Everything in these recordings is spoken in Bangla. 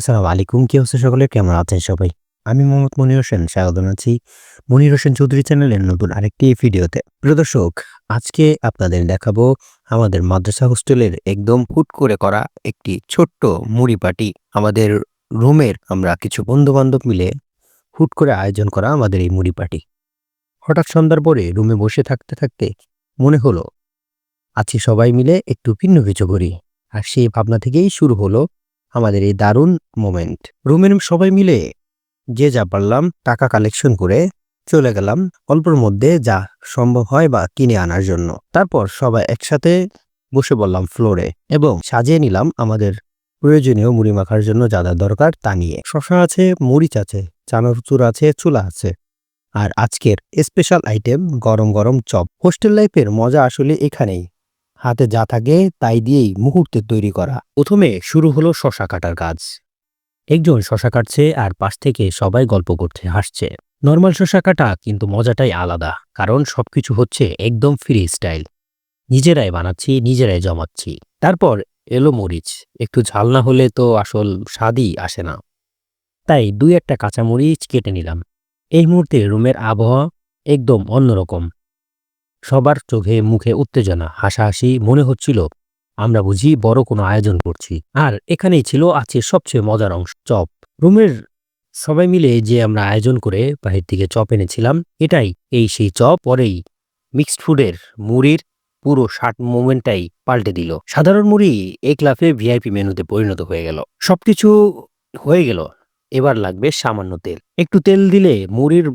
আসসালামু আলাইকুম। কি অবস্থা সকলের? কেমন আছেন সবাই? আমি মোহাম্মদ মনির হোসেন স্বাগত জানাচ্ছি মনির হোসেন চৌধুরী চ্যানেলের নতুন আরেকটি ভিডিওতে। প্রিয় দর্শক, আজকে আপনাদের দেখাবো আমাদের মাদ্রাসা হোস্টেলের একদম হুট করে করা একটি ছোট্ট মুড়ি পার্টি। আমাদের রুমের আমরা কিছু বন্ধু-বান্ধব মিলে হুট করে আয়োজন করা আমাদের এই মুড়ি পার্টি। হঠাৎ সন্ধ্যার পরে রুমে বসে থাকতে মনে হলো আজকে সবাই মিলে একটু ভিন্ন কিছু করি। আর সেই ভাবনা থেকেই শুরু হলো আমাদের এই দারুণ মোমেন্ট। রুমের সবাই মিলে যে যা পারলাম টাকা কালেকশন করে চলে গেলাম অল্পের মধ্যে যা সম্ভব হয় বা কিনে আনার জন্য। তারপর সবাই একসাথে বসে বললাম ফ্লোরে এবং সাজিয়ে নিলাম আমাদের প্রয়োজনীয় মুড়ি মাখার জন্য যা যা দরকার তা নিয়ে। শসা আছে, মরিচ আছে, চানাচুর আছে, ছোলা আছে। আর আজকের স্পেশাল আইটেম গরম গরম চপ। হোস্টেল লাইফের মজা আসলে এখানেই। হাতে যা থাকে তাই দিয়েই মুহূর্তে তৈরি করা। প্রথমে শুরু হলো শসা কাটার কাজ। একজন শসা কাটছে আর পাশ থেকে সবাই গল্প করছে, হাসছে। নর্মাল শসা কাটা কিন্তু মজাটাই আলাদা, কারণ সবকিছু হচ্ছে একদম ফ্রি স্টাইল। নিজেরাই বানাচ্ছি, নিজেরাই জমাচ্ছি। তারপর এলো মরিচ। একটু ঝাল না হলে তো আসল স্বাদই আসে না, তাই দুই একটা কাঁচা মরিচ কেটে নিলাম। এই মুহূর্তে রুমের আবহাওয়া একদম অন্যরকম। সবার চোখে মুখে উত্তেজনা, হাসাহাসি। মনে হচ্ছিল আমরা বুঝি বড় কোনো আয়োজন করছি। আর এখানেই ছিল আজকের সবচেয়ে মজার অংশ, চপ। রুমের সবাই মিলে যে আমরা আয়োজন করে বাহির থেকে চপ এনেছিলাম, এটাই সেই চপ পরেই মিক্সড ফুডের মুড়ির পুরো মোমেন্টটাই পাল্টে দিল। সাধারণ মুড়ি এক লাফে ভিআইপি মেনুতে পরিণত হয়ে গেল। সবকিছু হয়ে গেল, এবার লাগবে সামান্য তেল। একটু তেল দিলে মুড়ির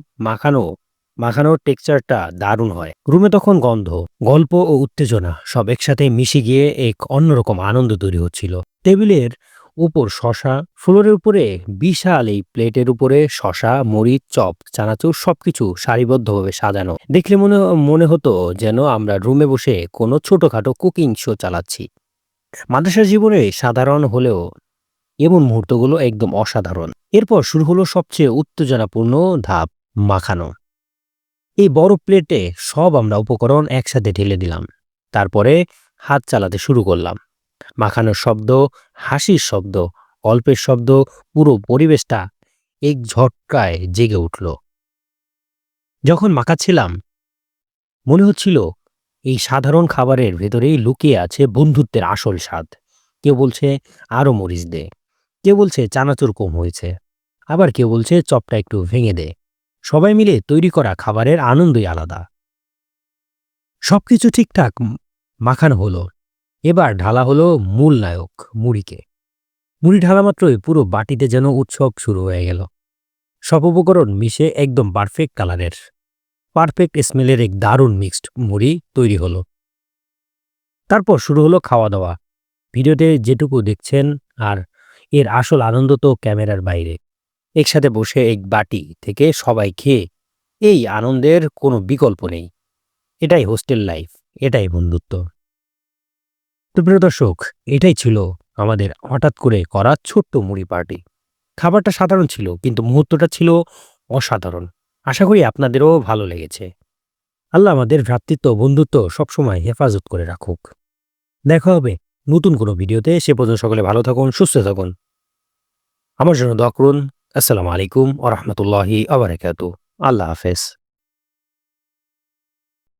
মাখানোর টেক্সচারটা দারুণ হয়। রুমে তখন গন্ধ, গল্প ও উত্তেজনা সব একসাথে মিশে গিয়ে এক অন্যরকম আনন্দ তৈরি হচ্ছিল। টেবিলের উপর শসা, ফ্লোরের উপরে বিশাল এই প্লেটের উপরে শসা, মরিচ, চপ, চানাচুর সবকিছু সারিবদ্ধভাবে সাজানো। দেখলে মনে হতো যেন আমরা রুমে বসে কোনো ছোটখাটো কুকিং শো চালাচ্ছি। মাদ্রাসা জীবনে সাধারণ হলেও এমন মুহূর্তগুলো একদম অসাধারণ। এরপর শুরু হলো সবচেয়ে উত্তেজনাপূর্ণ ধাপ, মাখানো। এই বড় প্লেটে সব আমরা উপকরণ একসাথে ঢেলে দিলাম। তারপরে হাত চালাতে শুরু করলাম। মাখানোর শব্দ, হাসির শব্দ, গল্পের শব্দ, পুরো পরিবেশটা এক ঝটকায় জেগে উঠল। যখন মাখাচ্ছিলাম মনে হচ্ছিল এই সাধারণ খাবারের ভেতরেই লুকিয়ে আছে বন্ধুত্বের আসল স্বাদ। কেউ বলছে আরো মরিচ দে, কেউ বলছে চানাচুর কম হয়েছে, আবার কেউ বলছে চপটা একটু ভেঙে দে। সবাই মিলে তৈরি করা খাবারের আনন্দই আলাদা। সবকিছু ঠিকঠাক মাখানো হলো। এবার ঢালা হলো মূল নায়ক, মুড়িকে। মুড়ি ঢালা মাত্রই পুরো বাটিতে যেন উৎসব শুরু হয়ে গেল। সব উপকরণ মিশে একদম পারফেক্ট কালারের, পারফেক্ট স্মেলের এক দারুণ মিক্সড মুড়ি তৈরি হলো। তারপর শুরু হলো খাওয়া দাওয়া। ভিডিওতে যেটুকু দেখছেন আর এর আসল আনন্দ তো ক্যামেরার বাইরে। একসাথে বসে এক বাটি থেকে সবাই খেয়ে এই আনন্দের কোনো বিকল্প নেই। এটাই হোস্টেল লাইফ, এটাই বন্ধুত্ব। তো প্রিয় দর্শক, এটাই ছিল আমাদের হঠাৎ করে করা ছোট্ট মুড়ি পার্টি। খাবারটা সাধারণ ছিল, কিন্তু মুহূর্তটা ছিল অসাধারণ। আশা করি আপনাদেরও ভালো লেগেছে। আল্লাহ আমাদের ভ্রাতৃত্ব বন্ধুত্ব সবসময় হেফাজত করে রাখুক। দেখা হবে নতুন কোনো ভিডিওতে। সে পর্যন্ত সকলে ভালো থাকুন, সুস্থ থাকুন। আমার জন্য দোয়া করুন। আসসালামু আলাইকুম ওয়া রাহমাতুল্লাহি ওয়া বারাকাতুহু। আল্লাহ হাফেজ।